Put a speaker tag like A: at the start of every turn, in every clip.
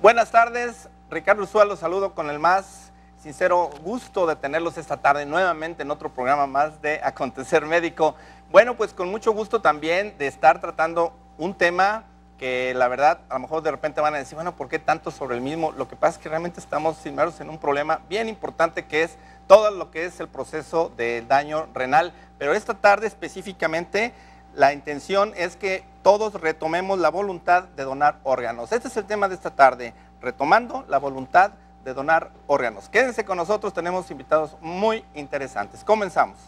A: Buenas tardes, Ricardo Ursúa, los saludo con el más sincero gusto de tenerlos esta tarde nuevamente en otro programa más de Acontecer Médico. Bueno, pues con mucho gusto también de estar tratando un tema que la verdad a lo mejor de repente van a decir, bueno, ¿por qué tanto sobre el mismo? Lo que pasa es que realmente estamos inmersos en un problema bien importante que es todo lo que es el proceso del daño renal, pero esta tarde específicamente la intención es que todos retomemos la voluntad de donar órganos. Este es el tema de esta tarde, retomando la voluntad de donar órganos. Quédense con nosotros, tenemos invitados muy interesantes. Comenzamos.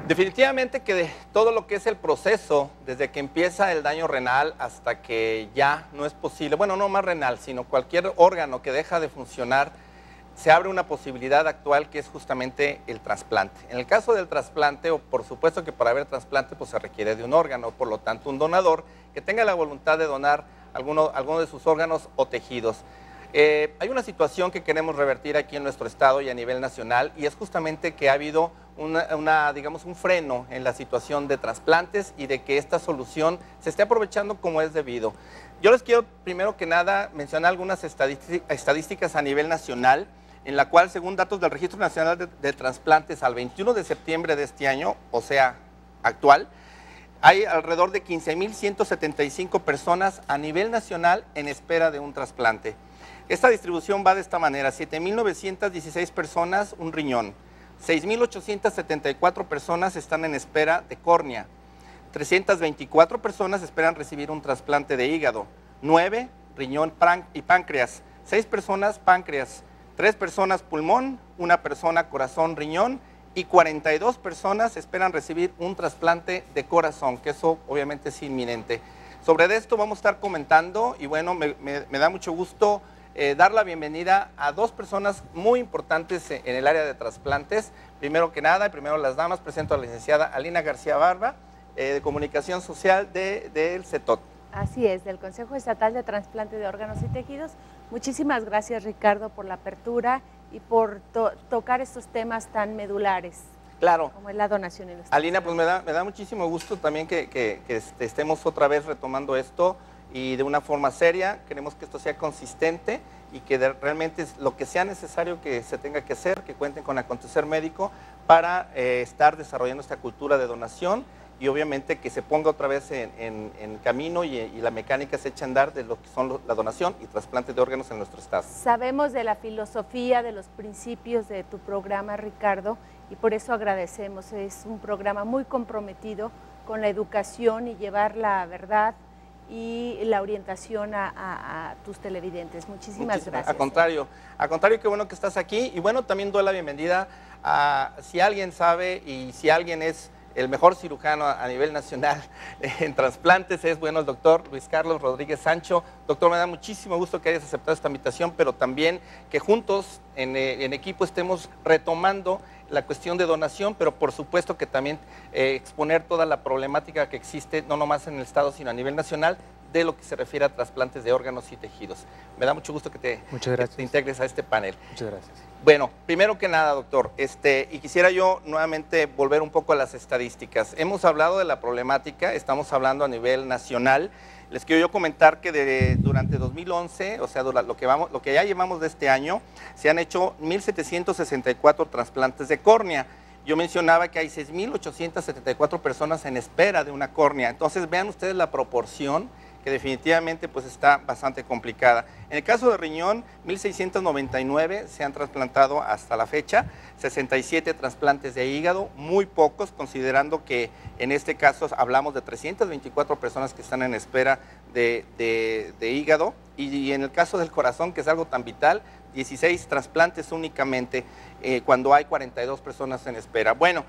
A: Definitivamente que de todo lo que es el proceso, desde que empieza el daño renal hasta que ya no es posible, bueno, no más renal, sino cualquier órgano que deja de funcionar, se abre una posibilidad actual que es justamente el trasplante. En el caso del trasplante, o por supuesto que para haber trasplante pues se requiere de un órgano, por lo tanto un donador que tenga la voluntad de donar alguno de sus órganos o tejidos. Hay una situación que queremos revertir aquí en nuestro estado y a nivel nacional, y es justamente que ha habido digamos, un freno en la situación de trasplantes y de que esta solución se esté aprovechando como es debido. Yo les quiero primero que nada mencionar algunas estadísticas a nivel nacional, en la cual según datos del Registro Nacional de Trasplantes al 21 de septiembre de este año, o sea, actual, hay alrededor de 15,175 personas a nivel nacional en espera de un trasplante. Esta distribución va de esta manera: 7,916 personas un riñón, 6,874 personas están en espera de córnea, 324 personas esperan recibir un trasplante de hígado, 9 riñón y páncreas, 6 personas páncreas, 3 personas pulmón, 1 persona corazón riñón y 42 personas esperan recibir un trasplante de corazón, que eso obviamente es inminente. Sobre esto vamos a estar comentando y bueno, me da mucho gusto dar la bienvenida a dos personas muy importantes en el área de trasplantes. Primero que nada, y primero las damas, presento a la licenciada Alina García Barba, de Comunicación Social del CETOT.
B: Así es, del Consejo Estatal de Trasplante de Órganos y Tejidos. Muchísimas gracias, Ricardo, por la apertura y por tocar estos temas tan medulares.
A: Claro.
B: Como es la donación en los
A: Alina, pues me da muchísimo gusto también que estemos otra vez retomando esto y de una forma seria. Queremos que esto sea consistente y que realmente lo que sea necesario que se tenga que hacer, que cuenten con Acontecer Médico para estar desarrollando esta cultura de donación y obviamente que se ponga otra vez en camino y la mecánica se eche a andar de lo que son la donación y trasplante de órganos en nuestro estado.
B: Sabemos de la filosofía, de los principios de tu programa, Ricardo, y por eso agradecemos. Es un programa muy comprometido con la educación y llevar la verdad y la orientación a tus televidentes. Muchísimas gracias.
A: Al contrario, qué bueno que estás aquí y bueno, también doy la bienvenida a si alguien sabe y si alguien es el mejor cirujano a nivel nacional en trasplantes, es bueno el doctor Luis Carlos Rodríguez Sancho. Doctor, me da muchísimo gusto que hayas aceptado esta invitación, pero también que juntos en equipo estemos retomando la cuestión de donación, pero por supuesto que también exponer toda la problemática que existe, no nomás en el estado, sino a nivel nacional, de lo que se refiere a trasplantes de órganos y tejidos. Me da mucho gusto que te integres a este panel.
C: Muchas gracias.
A: Bueno, primero que nada, doctor, y quisiera yo nuevamente volver un poco a las estadísticas. Hemos hablado de la problemática, estamos hablando a nivel nacional. Les quiero yo comentar que durante 2011, o sea, lo que ya llevamos de este año, se han hecho 1,764 trasplantes de córnea. Yo mencionaba que hay 6,874 personas en espera de una córnea. Entonces, vean ustedes la proporción que definitivamente pues está bastante complicada. En el caso de riñón, 1,699 se han trasplantado hasta la fecha, 67 trasplantes de hígado, muy pocos, considerando que en este caso hablamos de 324 personas que están en espera de hígado, y en el caso del corazón, que es algo tan vital, 16 trasplantes únicamente, cuando hay 42 personas en espera. Bueno,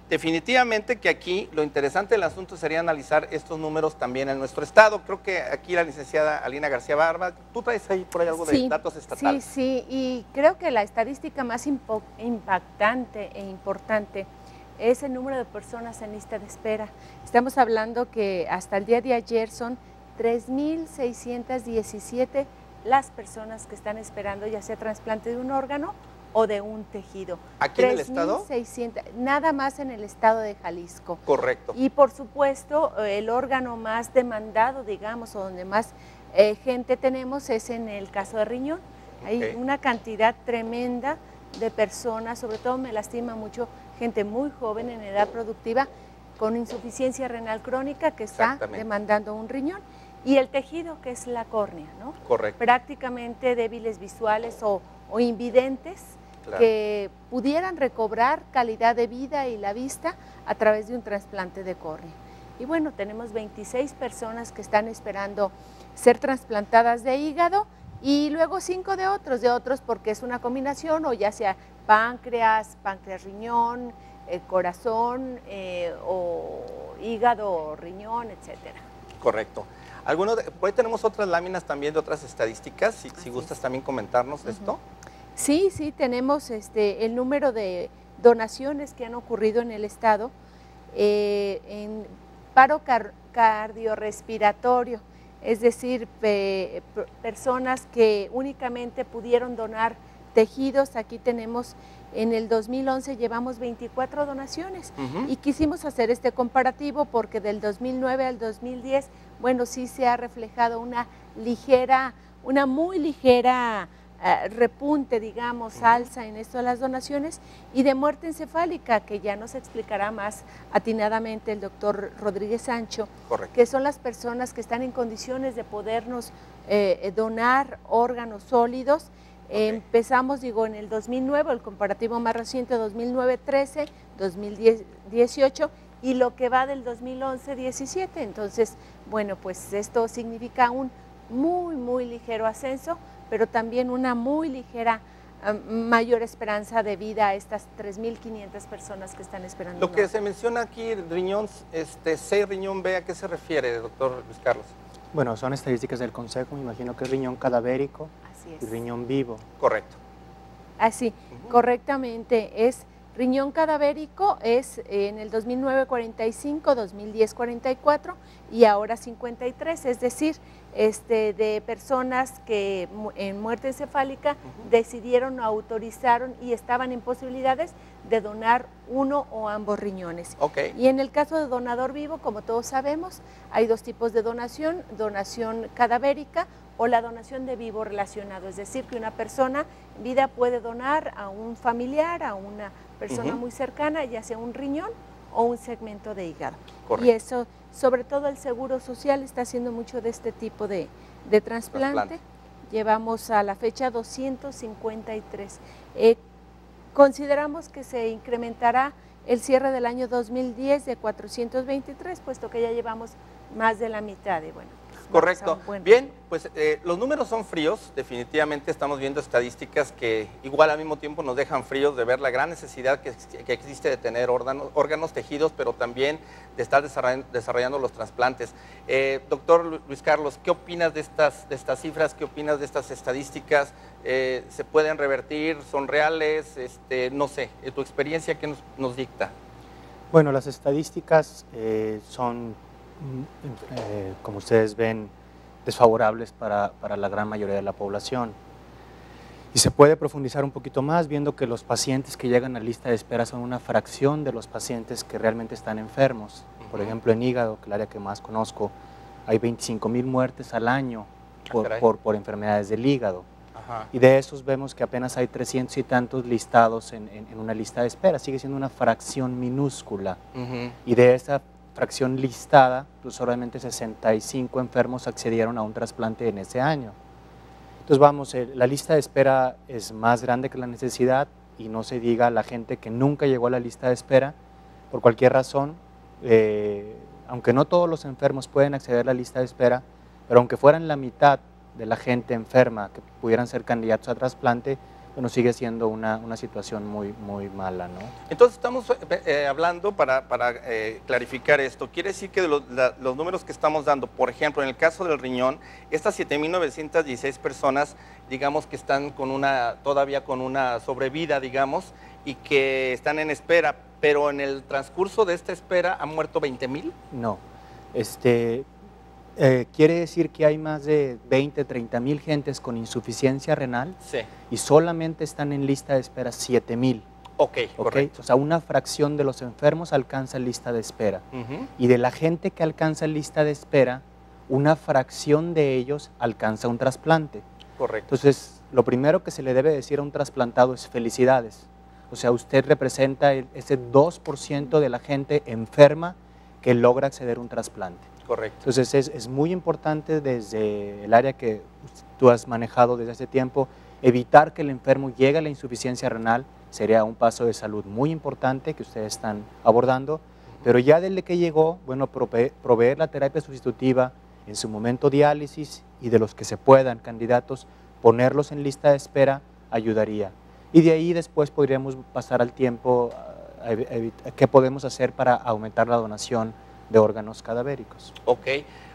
A: definitivamente que aquí lo interesante del asunto sería analizar estos números también en nuestro estado. Creo que aquí la licenciada Alina García Barba, tú traes ahí por ahí algo de datos estatales.
B: Sí, y creo que la estadística más impactante e importante es el número de personas en lista de espera. Estamos hablando que hasta el día de ayer son 3.617 las personas que están esperando ya sea trasplante de un órgano o de un tejido.
A: ¿Aquí en el estado?
B: 3.600, nada más en el estado de Jalisco.
A: Correcto.
B: Y por supuesto, el órgano más demandado, digamos, o donde más gente tenemos es en el caso de riñón. Hay una cantidad tremenda de personas, sobre todo me lastima mucho gente muy joven en edad productiva con insuficiencia renal crónica que está demandando un riñón. Y el tejido, que es la córnea, ¿no?
A: Correcto.
B: Prácticamente débiles visuales o invidentes, claro, que pudieran recobrar calidad de vida y la vista a través de un trasplante de córnea. Y bueno, tenemos 26 personas que están esperando ser trasplantadas de hígado y luego 5 de otros porque es una combinación o ya sea páncreas riñón, corazón o hígado, riñón, etcétera.
A: Correcto. Por ahí tenemos otras láminas también de otras estadísticas, si gustas también comentarnos esto.
B: Sí, tenemos el número de donaciones que han ocurrido en el estado en paro cardiorrespiratorio, es decir, personas que únicamente pudieron donar tejidos. Aquí tenemos, en el 2011 llevamos 24 donaciones y quisimos hacer este comparativo porque del 2009 al 2010, bueno, sí se ha reflejado una muy ligera repunte, digamos, alza en esto de las donaciones y de muerte encefálica, que ya nos explicará más atinadamente el doctor Rodríguez Sancho, que son las personas que están en condiciones de podernos donar órganos sólidos. Empezamos, en el 2009, el comparativo más reciente, 2009-13, 2010-18 y lo que va del 2011-17. Entonces, bueno, pues esto significa un muy ligero ascenso, pero también una muy ligera mayor esperanza de vida a estas 3.500 personas que están esperando.
A: Lo que se menciona aquí, riñón C, riñón B, ¿a qué se refiere, doctor Luis Carlos?
C: Bueno, son estadísticas del Consejo, me imagino que es riñón cadavérico y riñón vivo.
A: Correcto.
B: Así, correctamente, es riñón cadavérico, es en el 2009 45, 2010 44 y ahora 53, es decir, de personas que en muerte encefálica decidieron, autorizaron y estaban en posibilidades de donar uno o ambos riñones. Y en el caso de donador vivo, como todos sabemos, hay dos tipos de donación cadavérica o la donación de vivo relacionado, es decir, que una persona en vida puede donar a un familiar, a una persona muy cercana, ya sea un riñón o un segmento de hígado. Y eso, sobre todo el Seguro Social está haciendo mucho de este tipo de trasplante. Llevamos a la fecha 253. Consideramos que se incrementará el cierre del año 2010 de 423, puesto que ya llevamos más de la mitad y bueno.
A: Correcto. Bien, pues los números son fríos, definitivamente estamos viendo estadísticas que igual al mismo tiempo nos dejan fríos de ver la gran necesidad que existe de tener órganos, tejidos, pero también de estar desarrollando los trasplantes. Doctor Luis Carlos, ¿qué opinas de estas cifras? ¿Qué opinas de estas estadísticas? ¿Se pueden revertir? ¿Son reales? No sé, tu experiencia, ¿qué nos dicta?
C: Bueno, las estadísticas son como ustedes ven, desfavorables para la gran mayoría de la población. Y se puede profundizar un poquito más viendo que los pacientes que llegan a lista de espera son una fracción de los pacientes que realmente están enfermos. Por ejemplo, en hígado, que es el área que más conozco, hay 25,000 muertes al año por enfermedades del hígado. Y de esos vemos que apenas hay 300 y tantos listados en una lista de espera. Sigue siendo una fracción minúscula. Y de esa fracción listada, pues solamente 65 enfermos accedieron a un trasplante en ese año. Entonces vamos, la lista de espera es más grande que la necesidad y no se diga a la gente que nunca llegó a la lista de espera por cualquier razón, aunque no todos los enfermos pueden acceder a la lista de espera, pero aunque fueran la mitad de la gente enferma que pudieran ser candidatos a trasplante, bueno, sigue siendo una situación muy, muy mala, ¿no?
A: Entonces estamos hablando, para clarificar esto, quiere decir que de los números que estamos dando, por ejemplo, en el caso del riñón, estas 7,916 personas, digamos que están todavía con una sobrevida, digamos, y que están en espera, pero en el transcurso de esta espera han muerto 20,000.
C: No, quiere decir que hay más de 20, 30,000 gentes con insuficiencia renal,
A: sí,
C: y solamente están en lista de espera 7,000.
A: Ok, correcto.
C: O sea, una fracción de los enfermos alcanza lista de espera. Y de la gente que alcanza lista de espera, una fracción de ellos alcanza un trasplante.
A: Correcto.
C: Entonces, lo primero que se le debe decir a un trasplantado es felicidades. O sea, usted representa ese 2% de la gente enferma que logra acceder a un trasplante.
A: Correcto.
C: Entonces es muy importante desde el área que tú has manejado desde hace tiempo, evitar que el enfermo llegue a la insuficiencia renal, sería un paso de salud muy importante que ustedes están abordando, pero ya desde que llegó, bueno, proveer la terapia sustitutiva, en su momento diálisis, y de los que se puedan, candidatos, ponerlos en lista de espera, ayudaría. Y de ahí después podríamos pasar al tiempo, ¿qué podemos hacer para aumentar la donación de órganos cadavéricos?
A: Ok,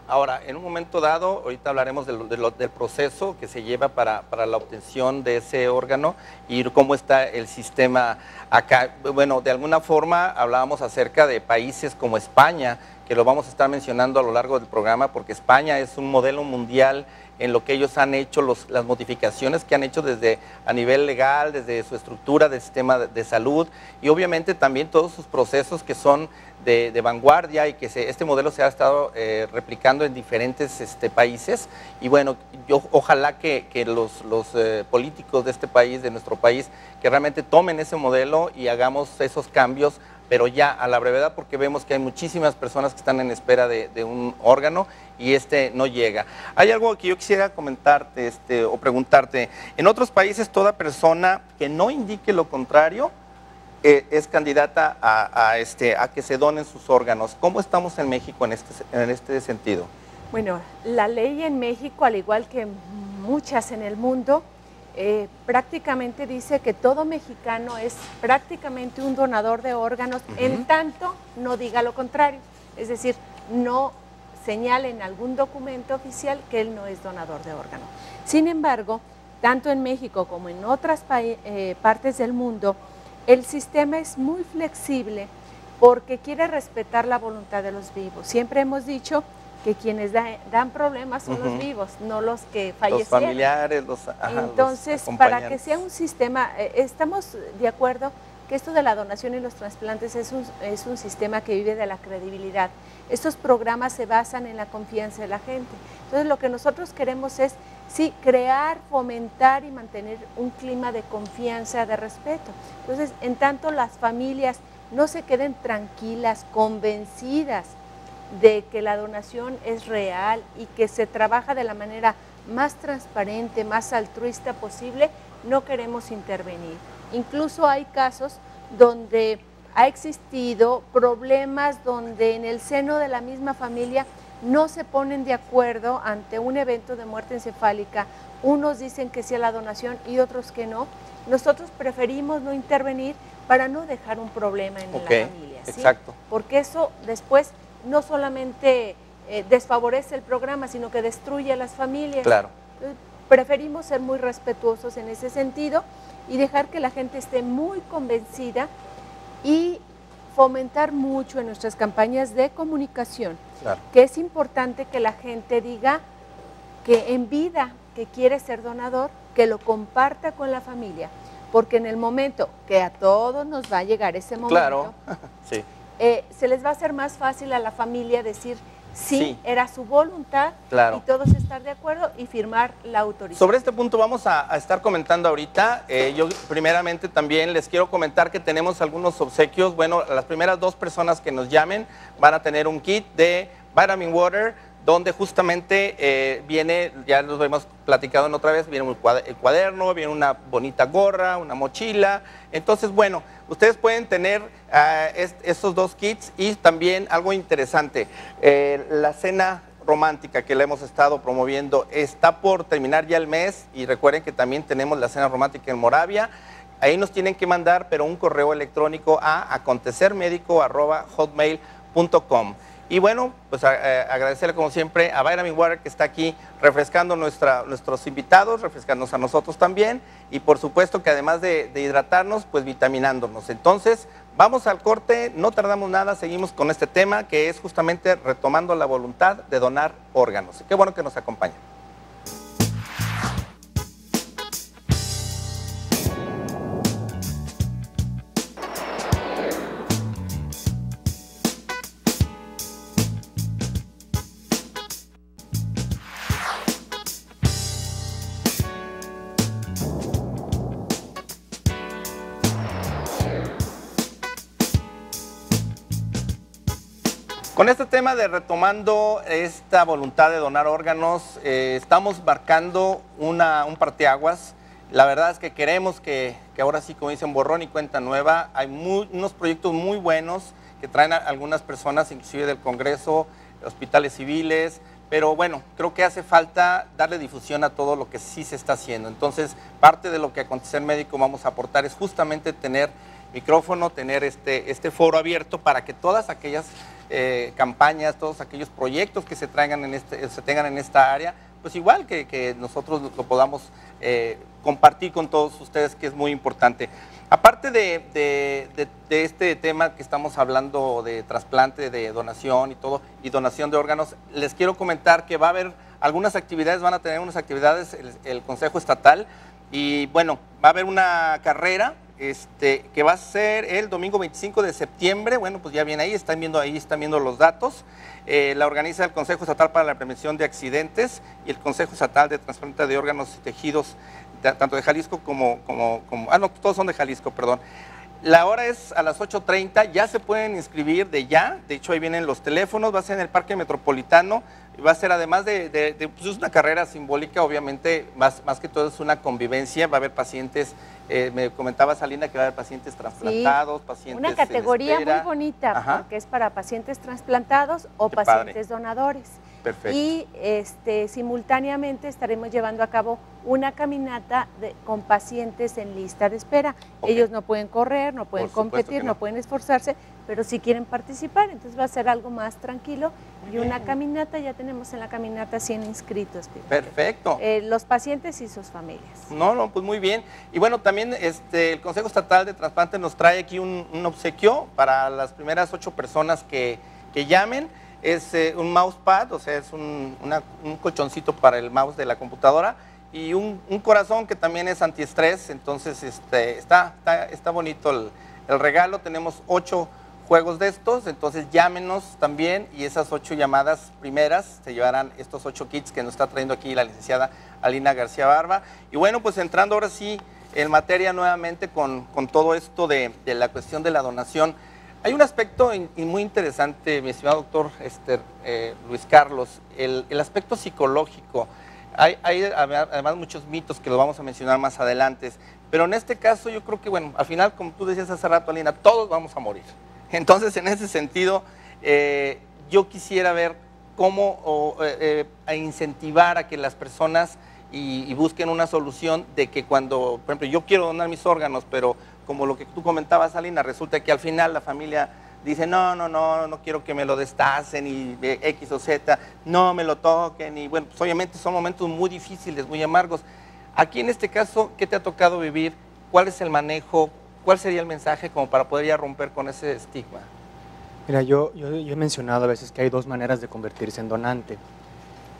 A: ahora en un momento dado, ahorita hablaremos del proceso que se lleva para la obtención de ese órgano y cómo está el sistema acá. Bueno, de alguna forma hablábamos acerca de países como España, que lo vamos a estar mencionando a lo largo del programa, porque España es un modelo mundial en lo que ellos han hecho, las modificaciones que han hecho desde a nivel legal, desde su estructura del sistema de salud, y obviamente también todos sus procesos que son de vanguardia, y que este modelo se ha estado replicando en diferentes países. Y bueno, ojalá que los políticos de este país, de nuestro país, que realmente tomen ese modelo y hagamos esos cambios, pero ya a la brevedad, porque vemos que hay muchísimas personas que están en espera de un órgano y no llega. Hay algo que yo quisiera comentarte o preguntarte. En otros países, toda persona que no indique lo contrario es candidata a que se donen sus órganos. ¿Cómo estamos en México en este sentido?
B: Bueno, la ley en México, al igual que muchas en el mundo, prácticamente dice que todo mexicano es prácticamente un donador de órganos, en tanto no diga lo contrario. Es decir, no señale en algún documento oficial que él no es donador de órganos. Sin embargo, tanto en México como en otras partes del mundo, el sistema es muy flexible porque quiere respetar la voluntad de los vivos. Siempre hemos dicho que quienes dan problemas son los vivos, no los que fallecieron.
A: Los familiares,
B: Entonces, para que sea un sistema, estamos de acuerdo que esto de la donación y los trasplantes es un sistema que vive de la credibilidad. Estos programas se basan en la confianza de la gente. Entonces, lo que nosotros queremos es, sí, crear, fomentar y mantener un clima de confianza, de respeto. Entonces, en tanto las familias no se queden tranquilas, convencidas de que la donación es real y que se trabaja de la manera más transparente, más altruista posible, no queremos intervenir. Incluso hay casos donde ha existido problemas donde en el seno de la misma familia no se ponen de acuerdo ante un evento de muerte encefálica. Unos dicen que sí a la donación y otros que no. Nosotros preferimos no intervenir para no dejar un problema en la familia, ¿sí?
A: Exacto.
B: Porque eso después no solamente desfavorece el programa, sino que destruye a las familias.
A: Claro.
B: Entonces, preferimos ser muy respetuosos en ese sentido y dejar que la gente esté muy convencida y fomentar mucho en nuestras campañas de comunicación,
A: claro,
B: que es importante que la gente diga que en vida que quiere ser donador, que lo comparta con la familia, porque en el momento que a todos nos va a llegar ese momento,
A: claro, sí,
B: se les va a hacer más fácil a la familia decir sí, era su voluntad,
A: claro,
B: y todos estar de acuerdo y firmar la autorización.
A: Sobre este punto vamos a estar comentando ahorita. Yo primeramente también les quiero comentar que tenemos algunos obsequios. Bueno, las primeras 2 personas que nos llamen van a tener un kit de Vitamin Water, donde justamente viene, ya lo hemos platicado en otra vez, viene el cuaderno, viene una bonita gorra, una mochila. Entonces, bueno, ustedes pueden tener estos 2 kits y también algo interesante, la cena romántica que le hemos estado promoviendo está por terminar ya el mes, y recuerden que también tenemos la cena romántica en Moravia. Ahí nos tienen que mandar, pero un correo electrónico a acontecermedico@hotmail.com. Y bueno, pues agradecerle como siempre a Vitamin Water, que está aquí refrescando nuestros invitados, refrescándonos a nosotros también, y por supuesto que además de hidratarnos, pues vitaminándonos. Entonces, vamos al corte, no tardamos nada, seguimos con este tema que es justamente retomando la voluntad de donar órganos. Qué bueno que nos acompañen. Con este tema de retomando esta voluntad de donar órganos, estamos marcando un parteaguas. La verdad es que queremos que ahora sí, como dicen, borrón y cuenta nueva. Hay unos proyectos muy buenos que traen a algunas personas, inclusive del Congreso, hospitales civiles, pero bueno, creo que hace falta darle difusión a todo lo que sí se está haciendo. Entonces, parte de lo que Acontecer Médico vamos a aportar es justamente tener micrófono, tener este foro abierto para que todas aquellas campañas, todos aquellos proyectos que se tengan en esta área, pues igual que nosotros lo podamos compartir con todos ustedes, que es muy importante. Aparte de este tema que estamos hablando de trasplante, de donación y todo, y donación de órganos, les quiero comentar que va a haber algunas actividades, van a tener unas actividades el Consejo Estatal, y bueno, va a haber una carrera que va a ser el domingo 25 de septiembre, bueno, pues ya viene ahí están viendo los datos. La organiza el Consejo Estatal para la Prevención de Accidentes y el Consejo Estatal de Trasplante de Órganos y Tejidos, tanto de Jalisco como no, todos son de Jalisco, perdón. La hora es a las 8:30, ya se pueden inscribir de hecho ahí vienen los teléfonos, va a ser en el Parque Metropolitano, va a ser además pues es una carrera simbólica, obviamente, más que todo es una convivencia, va a haber pacientes, me comentaba Salina que va a haber pacientes trasplantados, sí, pacientes
B: una categoría muy bonita,
A: ajá,
B: porque es para pacientes trasplantados o
A: qué
B: pacientes
A: padre,
B: donadores.
A: Perfecto.
B: Y simultáneamente estaremos llevando a cabo una caminata con pacientes en lista de espera.
A: Okay.
B: Ellos no pueden correr, no pueden competir, no pueden esforzarse, pero sí quieren participar, entonces va a ser algo más tranquilo. Y una caminata, ya tenemos en la caminata 100 inscritos.
A: Perfecto.
B: Los pacientes y sus familias.
A: No, pues muy bien. Y bueno, también el Consejo Estatal de Trasplante nos trae aquí un obsequio para las primeras 8 personas que llamen. Es un mousepad, o sea, es un colchoncito para el mouse de la computadora, y un corazón que también es antiestrés. Entonces está bonito el regalo. Tenemos 8 juegos de estos, entonces llámenos también, y esas 8 llamadas primeras se llevarán estos 8 kits que nos está trayendo aquí la licenciada Alina García Barba. Y bueno, pues entrando ahora sí en materia nuevamente con todo esto de la cuestión de la donación. Hay un aspecto muy interesante, mi estimado doctor Luis Carlos, el aspecto psicológico. Hay además muchos mitos que los vamos a mencionar más adelante, pero en este caso yo creo que, bueno, al final, como tú decías hace rato, Alina, todos vamos a morir. Entonces, en ese sentido, yo quisiera ver cómo incentivar a que las personas y busquen una solución de que cuando, por ejemplo, yo quiero donar mis órganos, pero como lo que tú comentabas, Alina, resulta que al final la familia dice, no quiero que me lo destacen, y X o Z, no me lo toquen, y bueno, pues obviamente son momentos muy difíciles, muy amargos. Aquí en este caso, ¿qué te ha tocado vivir? ¿Cuál es el manejo? ¿Cuál sería el mensaje como para poder ya romper con ese estigma?
C: Mira, yo he mencionado a veces que hay 2 maneras de convertirse en donante.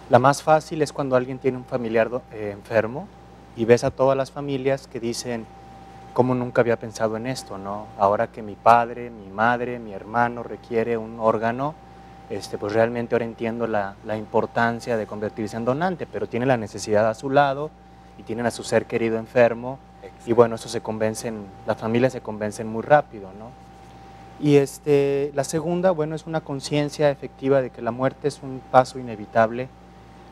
C: La más fácil es cuando alguien tiene un familiar enfermo y ves a todas las familias que dicen, ¿cómo nunca había pensado en esto, no? Ahora que mi padre, mi madre, mi hermano requiere un órgano, pues realmente ahora entiendo la importancia de convertirse en donante, pero tiene la necesidad a su lado y tienen a su ser querido enfermo. Exacto. Y bueno, las familias se convencen muy rápido, ¿no? Y la segunda, bueno, es una conciencia efectiva de que la muerte es un paso inevitable,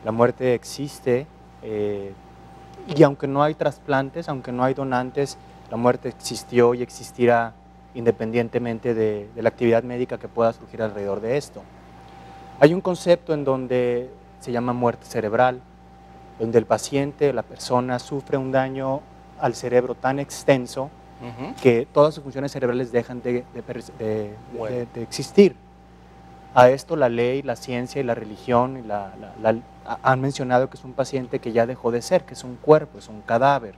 C: la muerte existe, y aunque no hay trasplantes, aunque no hay donantes, la muerte existió y existirá independientemente de la actividad médica que pueda surgir alrededor de esto. Hay un concepto en donde se llama muerte cerebral, donde el paciente, la persona, sufre un daño al cerebro tan extenso que todas sus funciones cerebrales dejan de existir. A esto la ley, la ciencia y la religión han mencionado que es un paciente que ya dejó de ser, que es un cuerpo, es un cadáver.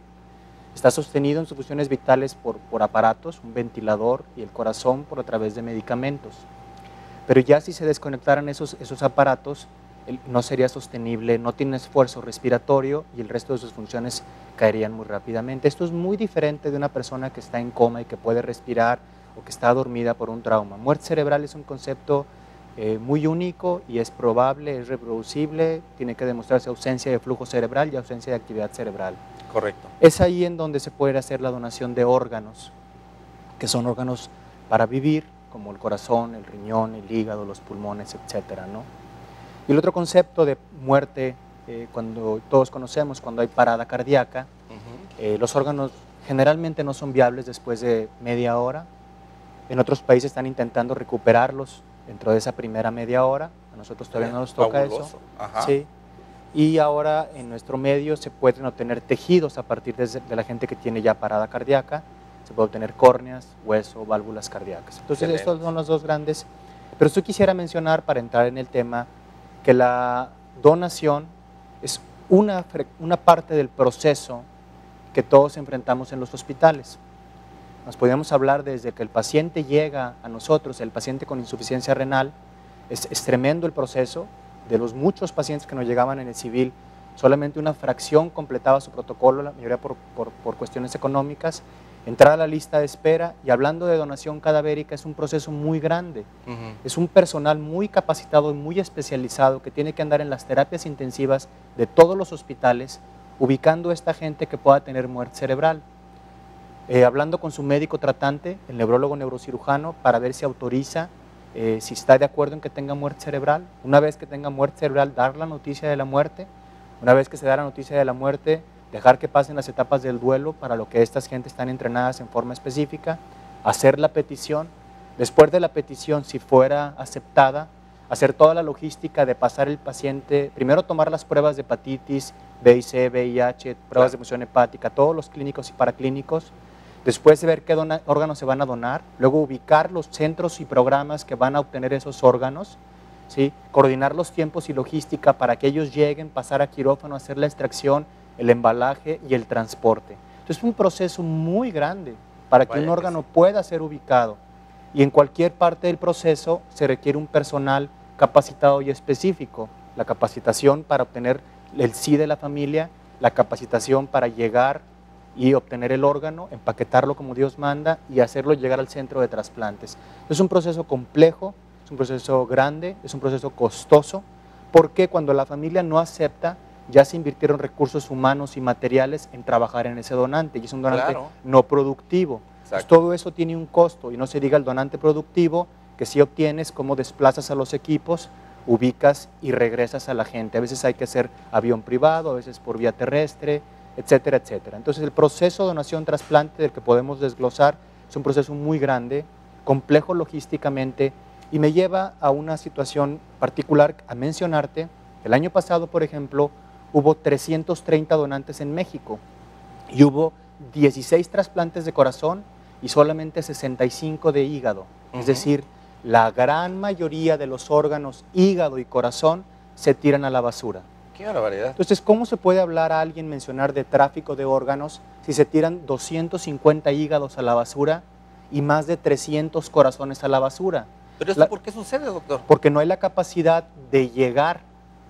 C: Está sostenido en sus funciones vitales por aparatos, un ventilador, y el corazón a través de medicamentos. Pero ya si se desconectaran esos aparatos, no sería sostenible, no tiene esfuerzo respiratorio y el resto de sus funciones caerían muy rápidamente. Esto es muy diferente de una persona que está en coma y que puede respirar o que está dormida por un trauma. Muerte cerebral es un concepto muy único y es probable, es reproducible, tiene que demostrarse ausencia de flujo cerebral y ausencia de actividad cerebral.
A: Correcto.
C: Es ahí en donde se puede hacer la donación de órganos, que son órganos para vivir, como el corazón, el riñón, el hígado, los pulmones, etcétera, ¿no? Y el otro concepto de muerte, cuando todos conocemos, cuando hay parada cardíaca, los órganos generalmente no son viables después de media hora. En otros países están intentando recuperarlos dentro de esa primera media hora. A nosotros todavía no nos toca eso. Sí. Y ahora en nuestro medio se pueden obtener tejidos a partir de la gente que tiene ya parada cardíaca. Se puede obtener córneas, hueso, válvulas cardíacas. Entonces estos son los dos grandes. Pero yo quisiera mencionar, para entrar en el tema, que la donación es una parte del proceso que todos enfrentamos en los hospitales. Nos podríamos hablar desde que el paciente llega a nosotros, el paciente con insuficiencia renal, es tremendo el proceso. De los muchos pacientes que nos llegaban en el civil, solamente una fracción completaba su protocolo, la mayoría por cuestiones económicas. Entrar a la lista de espera, y hablando de donación cadavérica, es un proceso muy grande. Es un personal muy capacitado y muy especializado que tiene que andar en las terapias intensivas de todos los hospitales, ubicando a esta gente que pueda tener muerte cerebral. Hablando con su médico tratante, el neurólogo neurocirujano, para ver si autoriza, si está de acuerdo en que tenga muerte cerebral. Una vez que tenga muerte cerebral, dar la noticia de la muerte. Una vez que se da la noticia de la muerte, dejar que pasen las etapas del duelo, para lo que estas gentes están entrenadas en forma específica, hacer la petición. Después de la petición, si fuera aceptada, hacer toda la logística de pasar el paciente, primero tomar las pruebas de hepatitis, B y C, VIH, pruebas de función hepática, todos los clínicos y paraclínicos, después de ver qué órganos se van a donar, luego ubicar los centros y programas que van a obtener esos órganos, ¿sí? Coordinar los tiempos y logística para que ellos lleguen, pasar a quirófano, hacer la extracción, el embalaje y el transporte. Entonces es un proceso muy grande para que un órgano pueda ser ubicado, y en cualquier parte del proceso se requiere un personal capacitado y específico. La capacitación para obtener el sí de la familia, la capacitación para llegar y obtener el órgano, empaquetarlo como Dios manda y hacerlo llegar al centro de trasplantes. Es un proceso complejo, es un proceso grande, es un proceso costoso, porque cuando la familia no acepta, ya se invirtieron recursos humanos y materiales en trabajar en ese donante, y es un donante no productivo. Pues todo eso tiene un costo, y no se diga el donante productivo, que si obtienes, cómo desplazas a los equipos, ubicas y regresas a la gente. A veces hay que hacer avión privado, a veces por vía terrestre, etcétera, etcétera. Entonces el proceso de donación-trasplante del que podemos desglosar es un proceso muy grande, complejo logísticamente, y me lleva a una situación particular a mencionarte. El año pasado, por ejemplo, hubo 330 donantes en México y hubo 16 trasplantes de corazón y solamente 65 de hígado. Es decir, la gran mayoría de los órganos hígado y corazón se tiran a la basura.
A: ¡Qué barbaridad!
C: Entonces, ¿cómo se puede hablar a alguien, mencionar de tráfico de órganos, si se tiran 250 hígados a la basura y más de 300 corazones a la basura?
A: ¿Pero esto por qué sucede, doctor?
C: Porque no hay la capacidad de llegar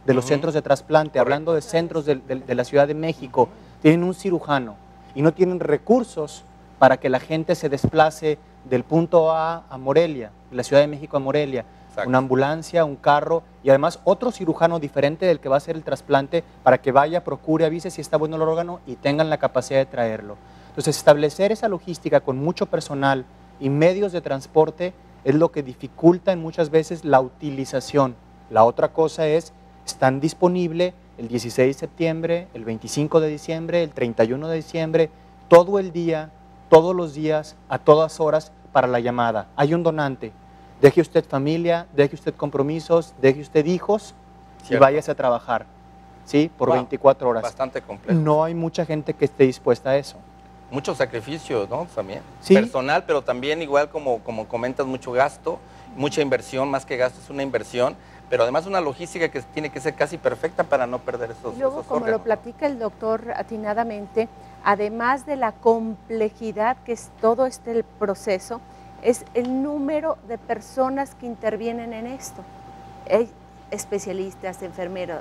C: de los centros de trasplante. Hablando de centros de la Ciudad de México, tienen un cirujano y no tienen recursos para que la gente se desplace del punto A a Morelia, de la Ciudad de México a Morelia. Una ambulancia, un carro, y además otro cirujano diferente del que va a hacer el trasplante, para que vaya, procure, avise si está bueno el órgano y tengan la capacidad de traerlo. Entonces, establecer esa logística con mucho personal y medios de transporte es lo que dificulta muchas veces la utilización. La otra cosa es, están disponibles el 16 de septiembre, el 25 de diciembre, el 31 de diciembre, todo el día, todos los días, a todas horas, para la llamada. Hay un donante. Deje usted familia, deje usted compromisos, deje usted hijos y
A: Cierto.
C: váyase a trabajar, ¿sí? Por
A: Wow,
C: 24 horas.
A: Bastante complejo.
C: No hay mucha gente que esté dispuesta a eso.
A: Mucho sacrificio, ¿no? También.
C: Sí.
A: Personal, pero también igual como comentas, mucho gasto, mucha inversión, más que gasto es una inversión, pero además una logística que tiene que ser casi perfecta para no perder esos
B: Y luego,
A: esos
B: como
A: órganos.
B: lo platica el doctor atinadamente, además de la complejidad que es todo este proceso, es el número de personas que intervienen en esto. Hay especialistas, enfermeros,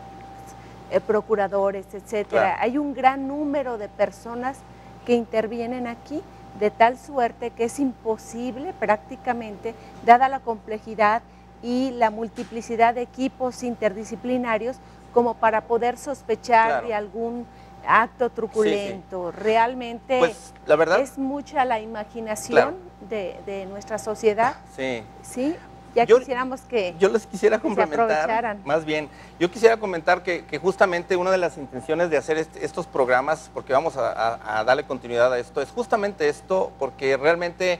B: procuradores, etcétera.
A: Claro.
B: Hay un gran número de personas que intervienen aquí, de tal suerte que es imposible prácticamente, dada la complejidad y la multiplicidad de equipos interdisciplinarios, como para poder sospechar
A: Claro.
B: de algún acto truculento. Realmente
A: Pues la verdad,
B: es mucha la imaginación
A: Claro.
B: de nuestra sociedad,
A: sí.
B: ¿sí? Ya
A: Yo-
B: quisiéramos que
A: Yo les quisiera
B: que se
A: complementar,
B: aprovecharan.
A: más bien, yo quisiera comentar que justamente una de las intenciones de hacer estos programas, porque vamos a darle continuidad a esto, es justamente esto, porque realmente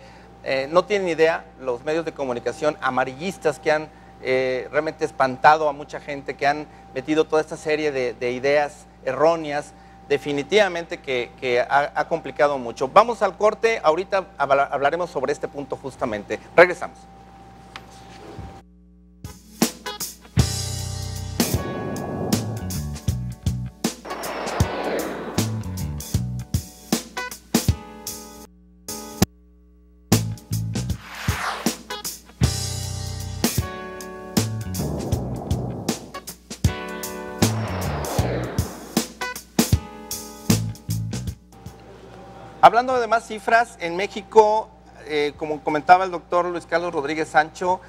A: no tienen idea los medios de comunicación amarillistas que han realmente espantado a mucha gente, que han metido toda esta serie de ideas erróneas, definitivamente que ha complicado mucho. Vamos al corte, ahorita hablaremos sobre este punto justamente. Regresamos. Hablando de más cifras, en México, como comentaba el doctor Luis Carlos Rodríguez Sancho,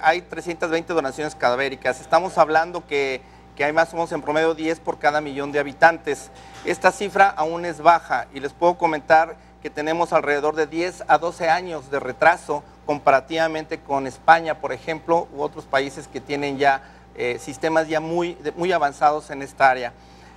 A: hay 320 donaciones cadavéricas. Estamos hablando que hay más o menos en promedio 10 por cada millón de habitantes. Esta cifra aún es baja y les puedo comentar que tenemos alrededor de 10 a 12 años de retraso comparativamente con España, por ejemplo, u otros países que tienen ya sistemas ya muy avanzados en esta área.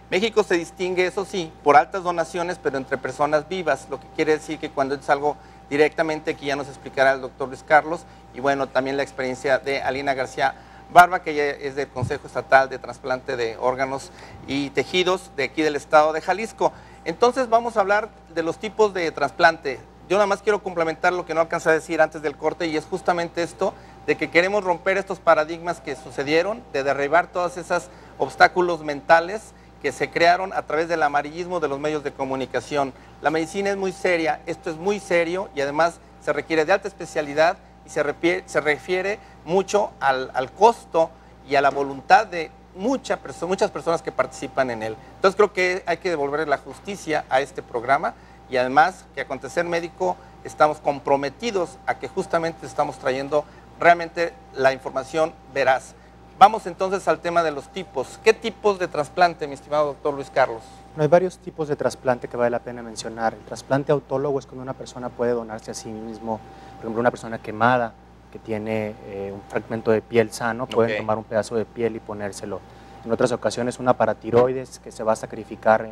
A: México se distingue, eso sí, por altas donaciones, pero entre personas vivas, lo que quiere decir que cuando es algo directamente, aquí ya nos explicará el doctor Luis Carlos, y bueno, también la experiencia de Alina García Barba, que ella es del Consejo Estatal de Trasplante de Órganos y Tejidos de aquí del estado de Jalisco. Entonces vamos a hablar de los tipos de trasplante. Yo nada más quiero complementar lo que no alcancé a decir antes del corte, y es justamente esto, de que queremos romper estos paradigmas que sucedieron, de derribar todos esos obstáculos mentales que se crearon a través del amarillismo de los medios de comunicación. La medicina es muy seria, esto es muy serio y además se requiere de alta especialidad y se refiere mucho al costo y a la voluntad de muchas personas que participan en él. Entonces creo que hay que devolver la justicia a este programa y además que Acontecer Médico estamos comprometidos a que justamente estamos trayendo realmente la información veraz. Vamos entonces al tema de los tipos. ¿Qué tipos de trasplante, mi estimado doctor Luis Carlos?
C: No, hay varios tipos de trasplante que vale la pena mencionar. El trasplante autólogo es cuando una persona puede donarse a sí mismo, por ejemplo, una persona quemada que tiene un fragmento de piel sano, pueden tomar un pedazo de piel y ponérselo. En otras ocasiones una paratiroides que se va a sacrificar,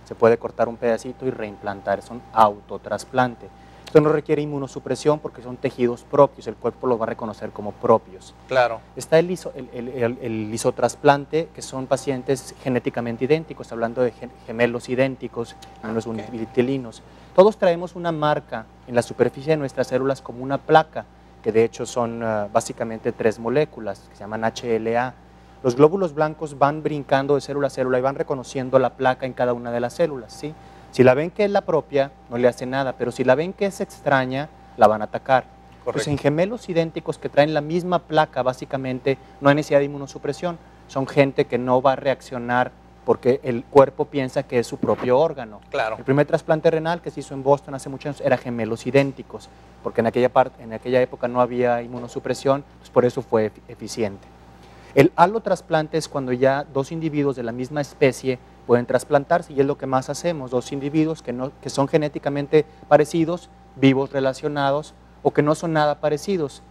C: se puede cortar un pedacito y reimplantar, son autotrasplante. Esto no requiere inmunosupresión porque son tejidos propios, el cuerpo los va a reconocer como propios.
A: Claro.
C: Está el isotrasplante, que son pacientes genéticamente idénticos, hablando de gemelos idénticos, gemelos univitelinos. Todos traemos una marca en la superficie de nuestras células como una placa, que de hecho son básicamente 3 moléculas, que se llaman HLA. Los glóbulos blancos van brincando de célula a célula y van reconociendo la placa en cada una de las células, ¿sí? Si la ven que es la propia, no le hace nada, pero si la ven que es extraña, la van a atacar. Pues en gemelos idénticos que traen la misma placa, básicamente no hay necesidad de inmunosupresión. Son gente que no va a reaccionar porque el cuerpo piensa que es su propio órgano.
A: Claro.
C: El primer trasplante renal que se hizo en Boston hace muchos años era gemelos idénticos, porque en aquella época no había inmunosupresión, pues por eso fue eficiente. El alotrasplante es cuando ya 2 individuos de la misma especie pueden trasplantarse y es lo que más hacemos, 2 individuos que son genéticamente parecidos, vivos relacionados o que no son nada parecidos,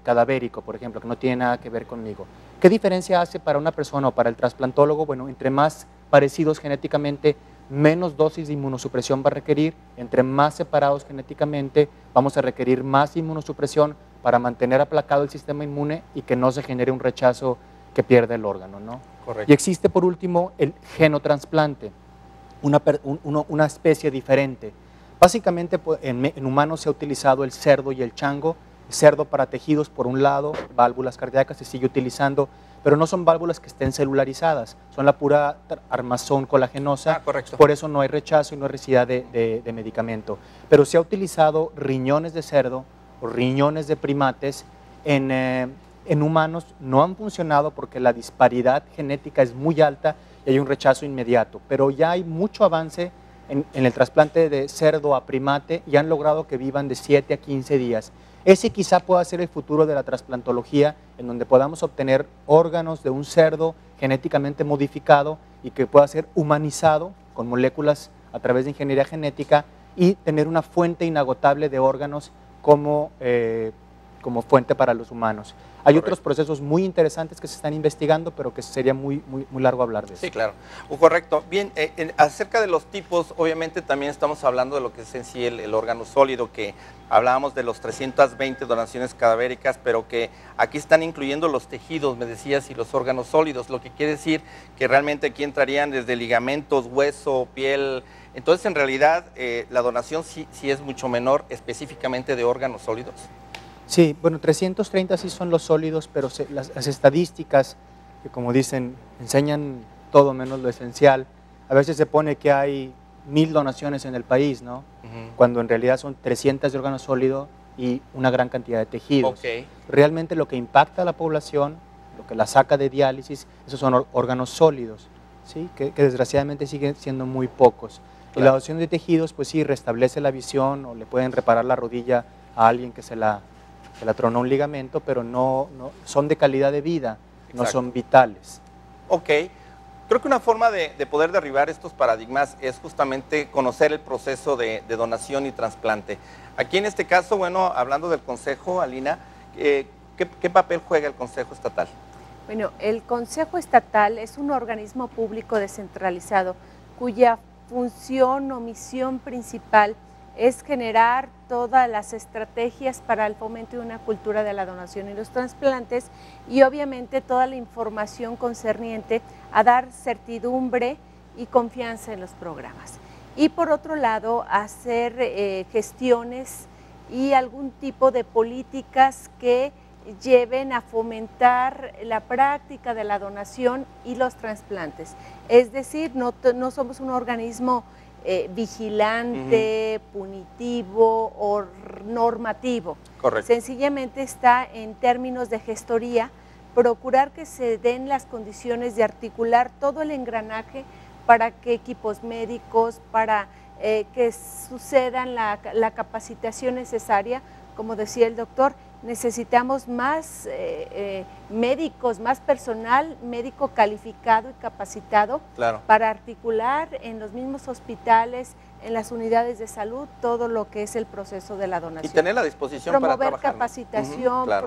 C: cadavérico, por ejemplo, que no tiene nada que ver conmigo. ¿Qué diferencia hace para una persona o para el trasplantólogo? Bueno, entre más parecidos genéticamente, menos dosis de inmunosupresión va a requerir, entre más separados genéticamente, vamos a requerir más inmunosupresión para mantener aplacado el sistema inmune y que no se genere un rechazo que pierda el órgano, ¿no?
A: Correcto.
C: Y existe por último el genotrasplante, una especie diferente. Básicamente en humanos se ha utilizado el cerdo y el chango, el cerdo para tejidos por un lado, válvulas cardíacas se sigue utilizando, pero no son válvulas que estén celularizadas, son la pura armazón colagenosa,
A: correcto.
C: Por eso no hay rechazo y no hay necesidad de medicamento. Pero se ha utilizado riñones de cerdo o riñones de primates en humanos, no han funcionado porque la disparidad genética es muy alta y hay un rechazo inmediato, pero ya hay mucho avance en el trasplante de cerdo a primate y han logrado que vivan de 7 a 15 días. Ese quizá pueda ser el futuro de la trasplantología, en donde podamos obtener órganos de un cerdo genéticamente modificado y que pueda ser humanizado con moléculas a través de ingeniería genética y tener una fuente inagotable de órganos como fuente para los humanos. Hay
A: Correcto.
C: otros procesos muy interesantes que se están investigando, pero que sería muy largo hablar de eso.
A: Sí, claro. Correcto. Bien, acerca de los tipos, obviamente también estamos hablando de lo que es en sí el órgano sólido, que hablábamos de los 320 donaciones cadavéricas, pero que aquí están incluyendo los tejidos, me decías, y los órganos sólidos, lo que quiere decir que realmente aquí entrarían desde ligamentos, hueso, piel. Entonces, en realidad, la donación sí es mucho menor, específicamente de órganos sólidos.
C: Sí, bueno, 330 sí son los sólidos, pero las estadísticas, que como dicen, enseñan todo menos lo esencial. A veces se pone que hay 1000 donaciones en el país, ¿no? Cuando en realidad son 300 de órgano sólido y una gran cantidad de tejidos.
A: Okay.
C: Realmente lo que impacta a la población, lo que la saca de diálisis, esos son órganos sólidos, ¿sí? Que desgraciadamente siguen siendo muy pocos. Claro. Y la donación de tejidos, pues sí, restablece la visión o le pueden reparar la rodilla a alguien que se la tronó un ligamento, pero no son de calidad de vida, exacto, no son vitales.
A: Ok, creo que una forma de poder derribar estos paradigmas es justamente conocer el proceso de donación y trasplante. Aquí en este caso, bueno, hablando del Consejo, Alina, ¿qué papel juega el Consejo Estatal?
B: Bueno, el Consejo Estatal es un organismo público descentralizado cuya función o misión principal es generar todas las estrategias para el fomento de una cultura de la donación y los trasplantes y obviamente toda la información concerniente a dar certidumbre y confianza en los programas. Y por otro lado, hacer gestiones y algún tipo de políticas que lleven a fomentar la práctica de la donación y los trasplantes. Es decir, no somos un organismo vigilante, punitivo o normativo.
A: Correcto.
B: Sencillamente está en términos de gestoría, procurar que se den las condiciones de articular todo el engranaje para que equipos médicos, para que sucedan la capacitación necesaria. Como decía el doctor, necesitamos más médicos, más personal médico calificado y capacitado, claro, para articular en los mismos hospitales, en las unidades de salud, todo lo que es el proceso de la donación.
A: Y tener la disposición para trabajar.
B: Promover capacitación,
A: claro,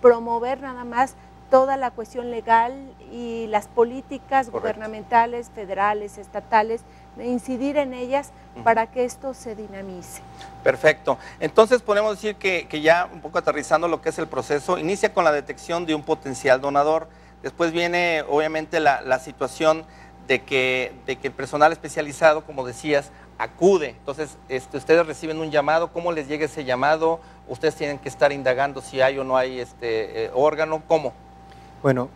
B: promover nada más toda la cuestión legal y las políticas, correcto, gubernamentales, federales, estatales, de incidir en ellas para que esto se dinamice.
A: Perfecto. Entonces podemos decir que ya un poco aterrizando lo que es el proceso, inicia con la detección de un potencial donador, después viene obviamente la situación de que el personal especializado, como decías, acude. Entonces ustedes reciben un llamado, ¿cómo les llega ese llamado? Ustedes tienen que estar indagando si hay o no hay órgano, ¿cómo?
C: Bueno,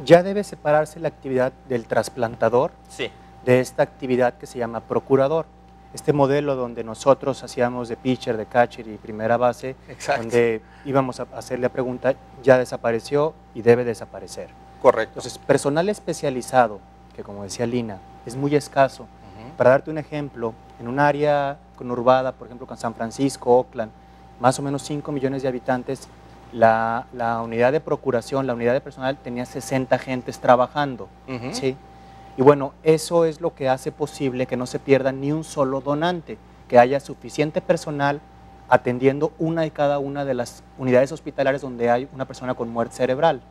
C: ya debe separarse la actividad del trasplantador, sí, de esta actividad que se llama procurador. Este modelo donde nosotros hacíamos de pitcher, de catcher y primera base, exacto, donde íbamos a hacerle la pregunta, ya desapareció y debe desaparecer.
A: Correcto.
C: Entonces, personal especializado, que como decía Lina, es muy escaso. Para darte un ejemplo, en un área conurbada, por ejemplo, con San Francisco, Oakland, más o menos 5 millones de habitantes, la unidad de procuración, la unidad de personal tenía 60 agentes trabajando, ¿sí? Y bueno, eso es lo que hace posible que no se pierda ni un solo donante, que haya suficiente personal atendiendo una y cada una de las unidades hospitalarias donde hay una persona con muerte cerebral.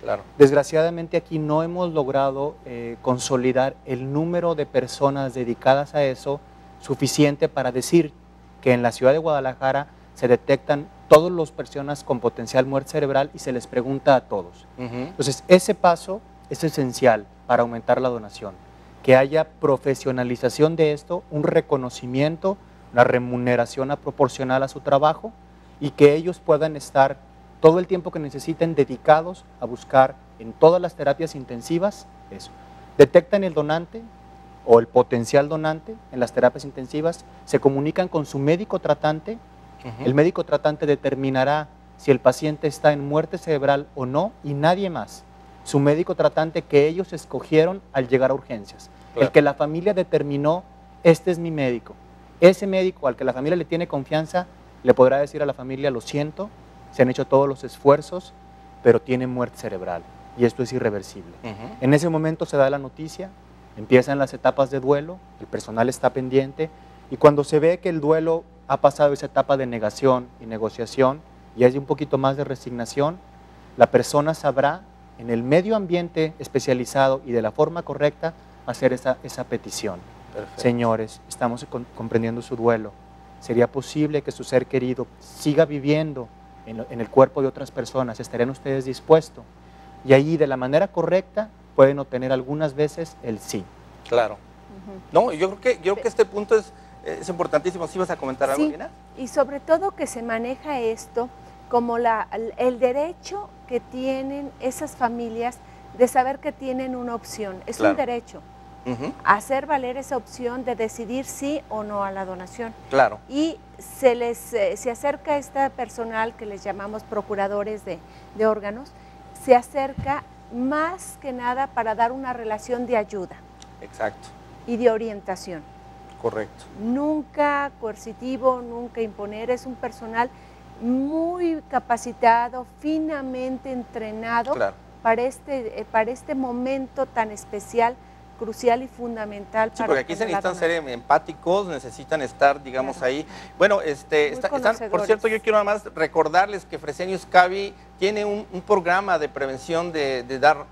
A: Claro.
C: Desgraciadamente aquí no hemos logrado consolidar el número de personas dedicadas a eso suficiente para decir que en la ciudad de Guadalajara se detectan todas las personas con potencial muerte cerebral y se les pregunta a todos. Entonces, ese paso es esencial para aumentar la donación, que haya profesionalización de esto, un reconocimiento, una remuneración proporcional a su trabajo y que ellos puedan estar todo el tiempo que necesiten dedicados a buscar en todas las terapias intensivas eso. Detectan el donante o el potencial donante en las terapias intensivas, se comunican con su médico tratante, el médico tratante determinará si el paciente está en muerte cerebral o no y nadie más. Su médico tratante que ellos escogieron al llegar a urgencias. Claro. El que la familia determinó, este es mi médico. Ese médico al que la familia le tiene confianza, le podrá decir a la familia, lo siento, se han hecho todos los esfuerzos, pero tiene muerte cerebral y esto es irreversible. En ese momento se da la noticia, empiezan las etapas de duelo, el personal está pendiente y cuando se ve que el duelo ha pasado esa etapa de negación y negociación y hay un poquito más de resignación, la persona sabrá en el medio ambiente especializado y de la forma correcta hacer esa petición. Perfecto. Señores, estamos comprendiendo su duelo. ¿Sería posible que su ser querido siga viviendo en el cuerpo de otras personas? ¿Estarían ustedes dispuestos? Y ahí de la manera correcta pueden obtener algunas veces el sí.
A: Claro. No, yo creo que este punto es importantísimo. ¿Sí vas a comentar algo, Lina?
B: Y sobre todo que se maneja esto como el derecho que tienen esas familias de saber que tienen una opción. Es un derecho. Hacer valer esa opción de decidir sí o no a la donación.
A: Claro.
B: Y se acerca este personal que les llamamos procuradores de órganos, se acerca más que nada para dar una relación de ayuda.
A: Exacto.
B: Y de orientación.
A: Correcto.
B: Nunca coercitivo, nunca imponer, es un personal muy capacitado, finamente entrenado para este momento tan especial, crucial y fundamental.
A: Sí, porque aquí se necesitan ser empáticos, necesitan estar, digamos, ahí. Bueno, por cierto, yo quiero nada más recordarles que Fresenius Kabi tiene un programa de prevención de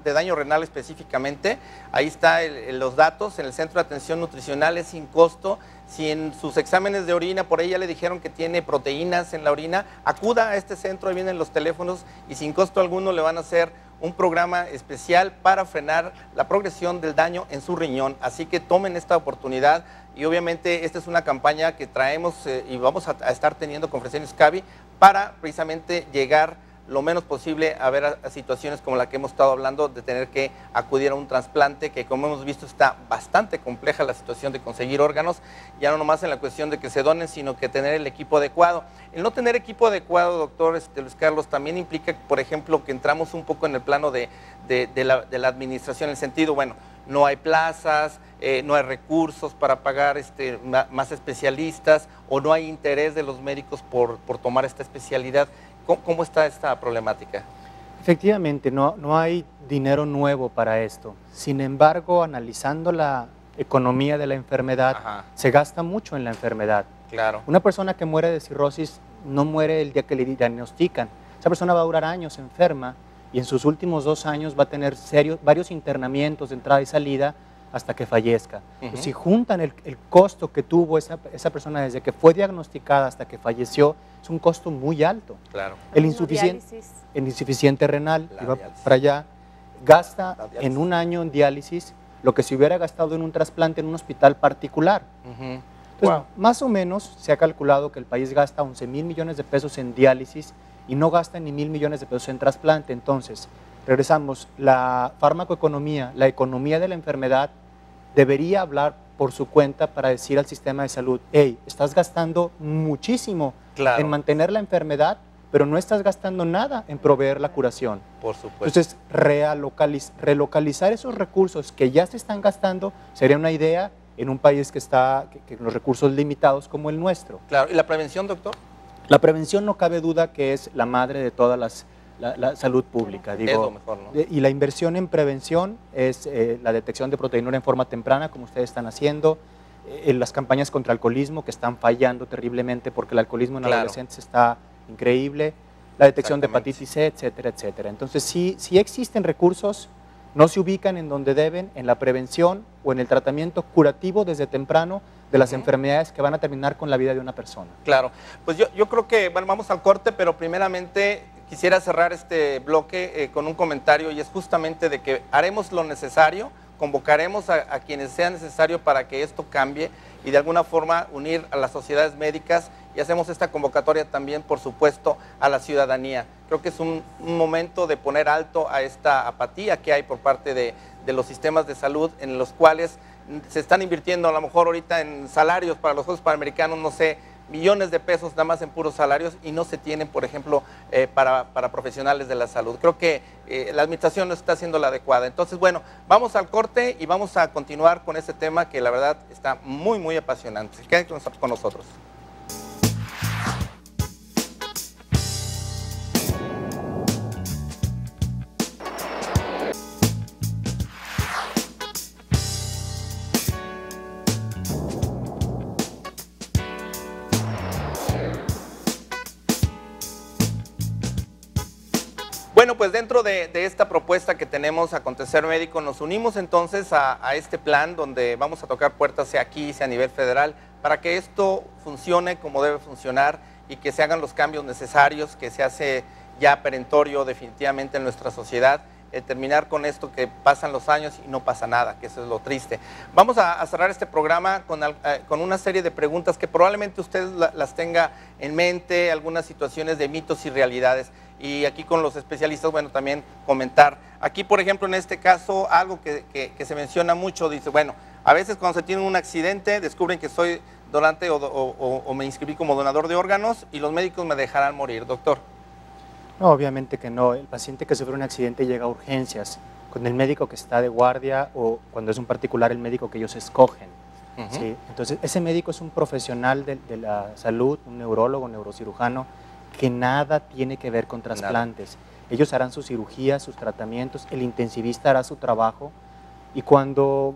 A: daño renal específicamente. Ahí están los datos en el Centro de Atención Nutricional, es sin costo. Si en sus exámenes de orina, por ahí ya le dijeron que tiene proteínas en la orina, acuda a este centro, ahí vienen los teléfonos y sin costo alguno le van a hacer un programa especial para frenar la progresión del daño en su riñón. Así que tomen esta oportunidad y obviamente esta es una campaña que traemos y vamos a estar teniendo con Fresenius Kabi para precisamente llegar lo menos posible a ver a situaciones como la que hemos estado hablando, de tener que acudir a un trasplante, que como hemos visto está bastante compleja la situación de conseguir órganos, ya no nomás en la cuestión de que se donen, sino que tener el equipo adecuado. El no tener equipo adecuado, doctor Luis Carlos, también implica, por ejemplo, que entramos un poco en el plano de la administración, en el sentido, bueno, no hay plazas, no hay recursos para pagar más especialistas, o no hay interés de los médicos por tomar esta especialidad. ¿Cómo está esta problemática?
C: Efectivamente, no hay dinero nuevo para esto. Sin embargo, analizando la economía de la enfermedad, se gasta mucho en la enfermedad.
A: Claro.
C: Una persona que muere de cirrosis no muere el día que le diagnostican. Esa persona va a durar años enferma y en sus últimos 2 años va a tener varios internamientos de entrada y salida hasta que fallezca. Pues si juntan el costo que tuvo esa persona desde que fue diagnosticada hasta que falleció, es un costo muy alto.
A: Claro.
C: El insuficiente renal, iba para allá, gasta en un año en diálisis lo que se hubiera gastado en un trasplante en un hospital particular. Entonces, más o menos se ha calculado que el país gasta 11,000 millones de pesos en diálisis y no gasta ni 1,000 millones de pesos en trasplante. Entonces, regresamos, la farmacoeconomía, la economía de la enfermedad debería hablar por su cuenta para decir al sistema de salud, hey, estás gastando muchísimo en mantener la enfermedad, pero no estás gastando nada en proveer la curación.
A: Por supuesto.
C: Entonces, relocalizar esos recursos que ya se están gastando sería una idea en un país que está con los recursos limitados como el nuestro.
A: Claro. ¿Y la prevención, doctor?
C: La prevención no cabe duda que es la madre de todas la salud pública. Digo,
A: es lo mejor, ¿no?
C: Y la inversión en prevención es la detección de proteinura en forma temprana, como ustedes están haciendo, las campañas contra el alcoholismo, que están fallando terriblemente porque el alcoholismo en adolescentes está increíble, la detección de hepatitis C, etcétera, etcétera. Entonces, sí existen recursos, no se ubican en donde deben, en la prevención o en el tratamiento curativo desde temprano de las enfermedades que van a terminar con la vida de una persona.
A: Claro, pues yo creo que, bueno, vamos al corte, pero primeramente quisiera cerrar este bloque con un comentario, y es justamente de que haremos lo necesario, convocaremos a quienes sea necesario para que esto cambie y de alguna forma unir a las sociedades médicas, y hacemos esta convocatoria también, por supuesto, a la ciudadanía. Creo que es un momento de poner alto a esta apatía que hay por parte de los sistemas de salud, en los cuales se están invirtiendo a lo mejor ahorita en salarios para los Juegos Panamericanos, no sé, millones de pesos nada más en puros salarios, y no se tienen, por ejemplo, para profesionales de la salud. Creo que la administración no está haciendo la adecuada. Entonces, bueno, vamos al corte y vamos a continuar con este tema que la verdad está muy, muy apasionante. Queden con nosotros. Bueno, pues dentro de esta propuesta que tenemos Acontecer Médico, nos unimos entonces a este plan donde vamos a tocar puertas, sea aquí, sea a nivel federal, para que esto funcione como debe funcionar y que se hagan los cambios necesarios, que se hace ya perentorio definitivamente en nuestra sociedad, terminar con esto que pasan los años y no pasa nada, que eso es lo triste. Vamos a cerrar este programa con una serie de preguntas que probablemente usted las tenga en mente, algunas situaciones de mitos y realidades. Y aquí con los especialistas, bueno, también comentar. Aquí, por ejemplo, en este caso, algo que se menciona mucho, dice, bueno, a veces cuando se tiene un accidente, descubren que soy donante o me inscribí como donador de órganos y los médicos me dejarán morir, doctor.
C: No, obviamente que no. El paciente que sufre un accidente llega a urgencias con el médico que está de guardia, o cuando es un particular, el médico que ellos escogen. ¿Sí? Entonces, ese médico es un profesional de la salud, un neurólogo, un neurocirujano, que nada tiene que ver con trasplantes. Ellos harán sus cirugías, sus tratamientos, el intensivista hará su trabajo, y cuando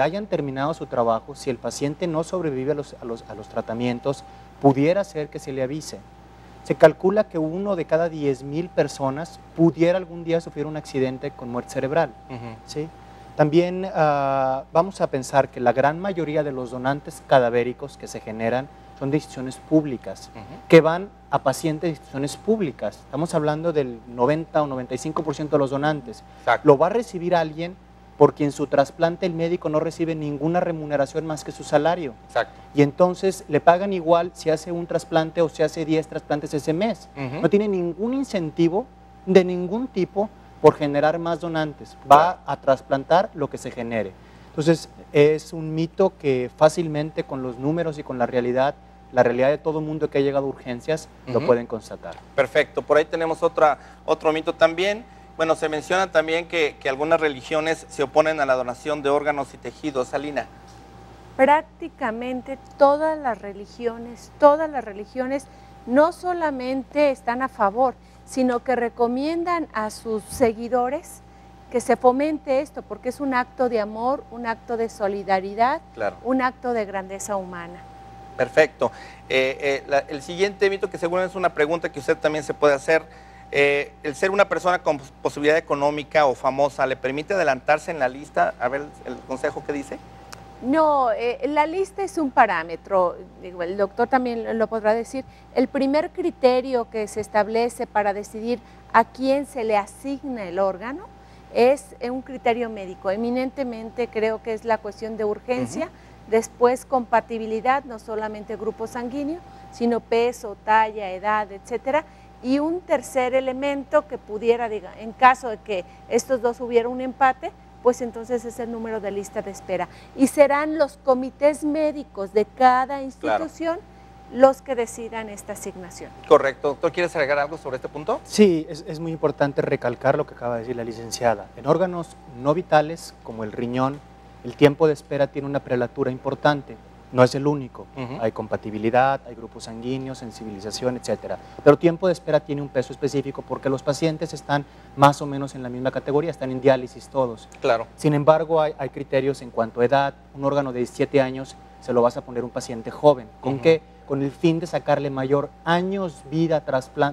C: hayan terminado su trabajo, si el paciente no sobrevive a los tratamientos, pudiera ser que se le avise. Se calcula que 1 de cada 10,000 personas pudiera algún día sufrir un accidente con muerte cerebral. ¿Sí? También vamos a pensar que la gran mayoría de los donantes cadavéricos que se generan son de instituciones públicas, que van a pacientes de instituciones públicas. Estamos hablando del 90 o 95% de los donantes.
A: Exacto.
C: Lo va a recibir alguien por quien su trasplante el médico no recibe ninguna remuneración más que su salario.
A: Exacto.
C: Y entonces le pagan igual si hace un trasplante o si hace 10 trasplantes ese mes. No tiene ningún incentivo de ningún tipo por generar más donantes. Va a trasplantar lo que se genere. Entonces, es un mito que fácilmente con los números y con la realidad de todo el mundo que ha llegado a urgencias lo pueden constatar.
A: Perfecto. Por ahí tenemos otro mito también. Bueno, se menciona también que algunas religiones se oponen a la donación de órganos y tejidos. Alina.
B: Prácticamente todas las religiones no solamente están a favor, sino que recomiendan a sus seguidores que se fomente esto, porque es un acto de amor, un acto de solidaridad,
A: claro,
B: un acto de grandeza humana.
A: Perfecto. El siguiente mito, que seguro es una pregunta que usted también se puede hacer, el ser una persona con posibilidad económica o famosa, ¿le permite adelantarse en la lista? A ver el consejo que dice.
B: No, la lista es un parámetro, el doctor también lo podrá decir. El primer criterio que se establece para decidir a quién se le asigna el órgano es un criterio médico. Eminentemente creo que es la cuestión de urgencia, después compatibilidad, no solamente grupo sanguíneo, sino peso, talla, edad, etcétera. Y un tercer elemento que pudiera, en caso de que estos dos hubiera un empate, pues entonces es el número de lista de espera. Y serán los comités médicos de cada institución, claro, los que decidan esta asignación.
A: Correcto. Doctor, ¿quieres agregar algo sobre este punto?
C: Sí, es muy importante recalcar lo que acaba de decir la licenciada. En órganos no vitales, como el riñón, el tiempo de espera tiene una prelatura importante. No es el único. Hay compatibilidad, hay grupos sanguíneos, sensibilización, etcétera. Pero tiempo de espera tiene un peso específico porque los pacientes están más o menos en la misma categoría, están en diálisis todos.
A: Claro.
C: Sin embargo, hay criterios en cuanto a edad. Un órgano de 17 años se lo vas a poner a un paciente joven. ¿Con qué? Con el fin de sacarle mayor años vida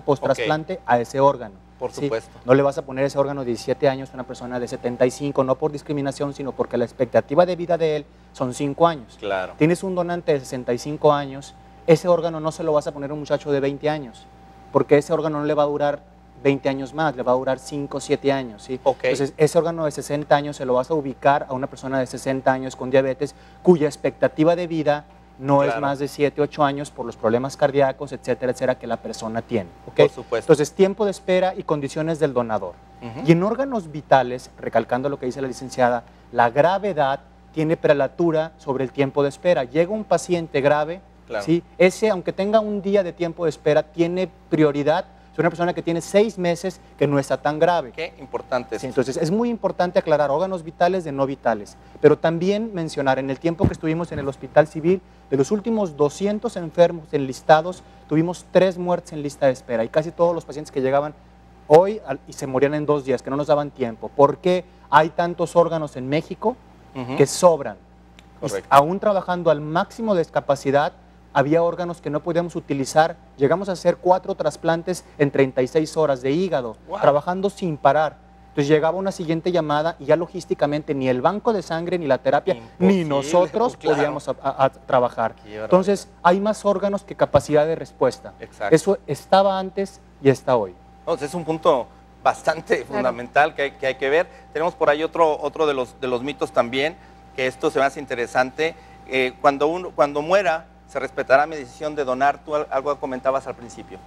C: post-trasplante a ese órgano.
A: Por
C: ¿sí?
A: supuesto.
C: No le vas a poner ese órgano de 17 años a una persona de 75, no por discriminación, sino porque la expectativa de vida de él son 5 años.
A: Claro.
C: Tienes un donante de 65 años, ese órgano no se lo vas a poner a un muchacho de 20 años, porque ese órgano no le va a durar 20 años más, le va a durar 5 o 7 años. ¿sí?
A: Okay.
C: Entonces, ese órgano de 60 años se lo vas a ubicar a una persona de 60 años con diabetes, cuya expectativa de vida no es más de 7, 8 años por los problemas cardíacos, etcétera, etcétera, que la persona tiene. ¿Okay?
A: Por supuesto.
C: Entonces, tiempo de espera y condiciones del donador. Y en órganos vitales, recalcando lo que dice la licenciada, la gravedad tiene prelatura sobre el tiempo de espera. Llega un paciente grave, ¿sí? Ese, aunque tenga un día de tiempo de espera, tiene prioridad. Es una persona que tiene 6 meses que no está tan grave.
A: Qué importante es.
C: Sí, entonces, es muy importante aclarar órganos vitales de no vitales, pero también mencionar, en el tiempo que estuvimos en el Hospital Civil, de los últimos 200 enfermos enlistados, tuvimos 3 muertes en lista de espera y casi todos los pacientes que llegaban hoy y se morían en 2 días, que no nos daban tiempo. ¿Por qué hay tantos órganos en México que sobran?
A: Correcto.
C: Aún trabajando al máximo de capacidad, había órganos que no podíamos utilizar. Llegamos a hacer 4 trasplantes en 36 horas de hígado, trabajando sin parar. Entonces llegaba una siguiente llamada y ya logísticamente ni el banco de sangre, ni la terapia, ni nosotros podíamos trabajar. Entonces hay más órganos que capacidad de respuesta.
A: Exacto.
C: Eso estaba antes y está hoy.
A: Entonces es un punto bastante fundamental que hay que ver. Tenemos por ahí otro de los mitos también, que esto se me hace interesante. Cuando muera, ¿se respetará mi decisión de donar? Tú algo comentabas al principio.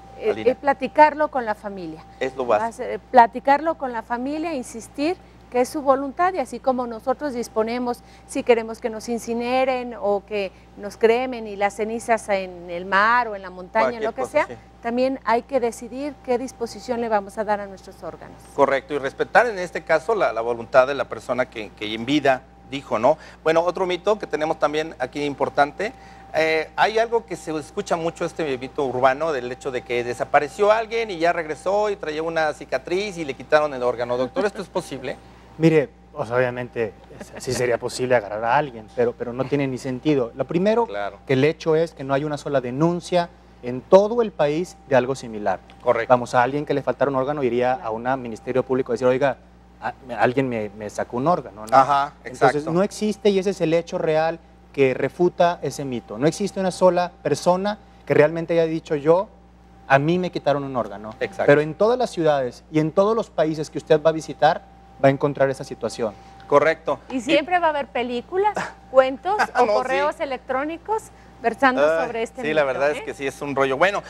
B: Platicarlo con la familia.
A: Es lo básico.
B: Platicarlo con la familia, insistir que es su voluntad y así como nosotros disponemos, si queremos que nos incineren o que nos cremen y las cenizas en el mar o en la montaña, lo que sea, también hay que decidir qué disposición le vamos a dar a nuestros órganos. Correcto,
A: y respetar en este caso la voluntad de la persona que en vida dijo, ¿no? Bueno, otro mito que tenemos también aquí importante, hay algo que se escucha mucho, este mito urbano, del hecho de que desapareció alguien y ya regresó y traía una cicatriz y le quitaron el órgano. Doctor, ¿esto es posible?
C: Mire, pues obviamente sí sería posible agarrar a alguien, pero no tiene ni sentido. Lo primero, que el hecho es que no hay una sola denuncia en todo el país de algo similar.
A: Correcto.
C: Vamos, a alguien que le faltara un órgano iría a un ministerio público a decir, oiga, alguien me sacó un órgano, ¿no?
A: Ajá, exacto.
C: Entonces no existe, y ese es el hecho real que refuta ese mito. No existe una sola persona que realmente haya dicho a mí me quitaron un órgano.
A: Exacto.
C: Pero en todas las ciudades y en todos los países que usted va a visitar, va a encontrar esa situación.
A: Correcto.
B: Y siempre va a haber películas, cuentos o correos electrónicos versando sobre este mito.
A: Sí, la verdad es que sí, es un rollo. Bueno,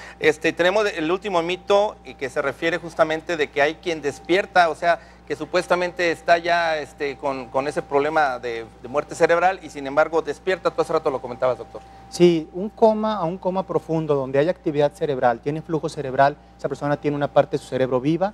A: tenemos el último mito y que se refiere justamente de que hay quien despierta, o sea, que supuestamente está ya con ese problema de muerte cerebral y sin embargo despierta. Tú hace rato lo comentabas, doctor.
C: Sí, un coma profundo donde hay actividad cerebral, tiene flujo cerebral, esa persona tiene una parte de su cerebro viva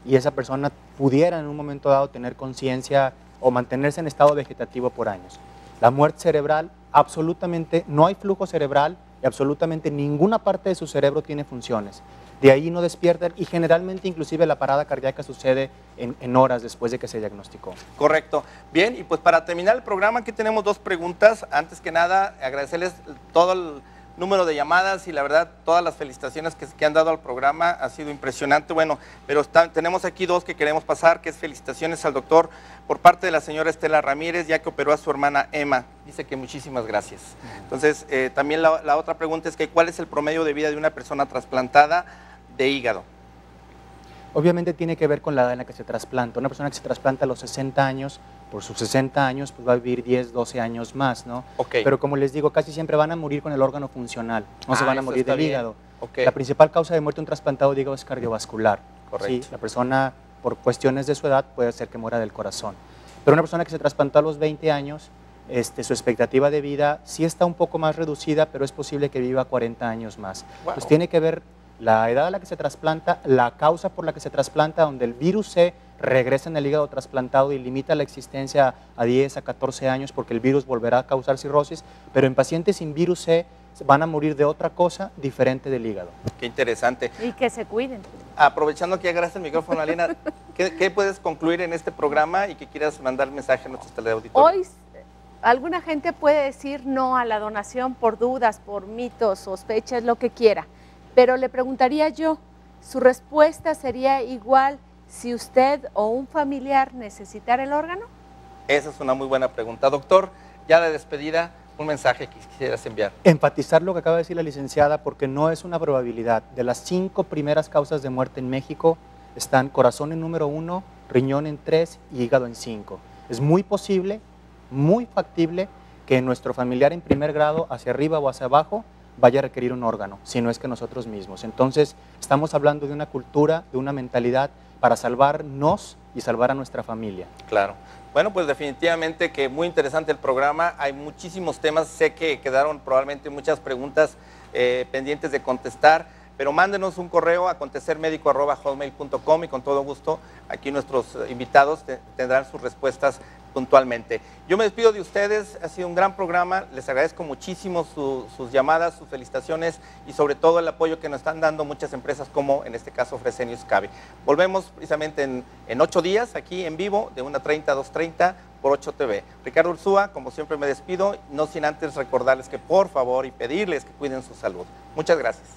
C: y esa persona pudiera en un momento dado tener conciencia o mantenerse en estado vegetativo por años. La muerte cerebral, absolutamente no hay flujo cerebral y absolutamente ninguna parte de su cerebro tiene funciones. De ahí no despiertan y generalmente inclusive la parada cardíaca sucede en horas después de que se diagnosticó.
A: Correcto. Bien, y pues para terminar el programa aquí tenemos 2 preguntas. Antes que nada, agradecerles todo el número de llamadas y la verdad todas las felicitaciones que han dado al programa, ha sido impresionante. Bueno, pero tenemos aquí 2 que queremos pasar, que es felicitaciones al doctor por parte de la señora Estela Ramírez, ya que operó a su hermana Emma. Dice que muchísimas gracias. Entonces, también la otra pregunta es que ¿cuál es el promedio de vida de una persona trasplantada de hígado?
C: Obviamente tiene que ver con la edad en la que se trasplanta. Una persona que se trasplanta a los 60 años, por sus 60 años, pues va a vivir 10, 12 años más, ¿no?
A: Okay.
C: Pero como les digo, casi siempre van a morir con el órgano funcional, no se van a morir del hígado.
A: Okay.
C: La principal causa de muerte de un trasplantado de hígado es cardiovascular.
A: Correcto.
C: ¿Sí? La persona, por cuestiones de su edad, puede ser que muera del corazón. Pero una persona que se trasplantó a los 20 años, su expectativa de vida sí está un poco más reducida, pero es posible que viva 40 años más. Wow. Pues tiene que ver la edad a la que se trasplanta, la causa por la que se trasplanta, donde el virus C regresa en el hígado trasplantado y limita la existencia a 10 a 14 años porque el virus volverá a causar cirrosis, pero en pacientes sin virus C van a morir de otra cosa diferente del hígado.
A: Qué interesante.
B: Y que se cuiden.
A: Aprovechando que agarraste el micrófono, Alina, ¿qué puedes concluir en este programa y que quieras mandar mensaje a nuestros teleauditores?
B: Hoy alguna gente puede decir no a la donación por dudas, por mitos, sospechas, lo que quiera. Pero le preguntaría yo, ¿Su respuesta sería igual si usted o un familiar necesitara el órgano?
A: Esa es una muy buena pregunta. Doctor, ya de despedida, un mensaje que quisieras enviar.
C: Enfatizar lo que acaba de decir la licenciada, porque no es una probabilidad. De las 5 primeras causas de muerte en México están corazón en número 1, riñón en 3 y hígado en 5. Es muy posible, muy factible, que nuestro familiar en primer grado, hacia arriba o hacia abajo, vaya a requerir un órgano, si no es que nosotros mismos. Entonces, estamos hablando de una cultura, de una mentalidad para salvarnos y salvar a nuestra familia.
A: Claro. Bueno, pues definitivamente que muy interesante el programa. Hay muchísimos temas, sé que quedaron probablemente muchas preguntas pendientes de contestar, pero mándenos un correo a acontecermedico@hotmail.com y con todo gusto aquí nuestros invitados tendrán sus respuestas puntualmente. Yo me despido de ustedes, ha sido un gran programa, les agradezco muchísimo sus llamadas, sus felicitaciones y sobre todo el apoyo que nos están dando muchas empresas como en este caso Fresenius Kabi. Volvemos precisamente en 8 días aquí en vivo de 1:30 a 2:30 por 8 TV. Ricardo Ursúa, como siempre me despido, no sin antes recordarles que por favor y pedirles que cuiden su salud. Muchas gracias.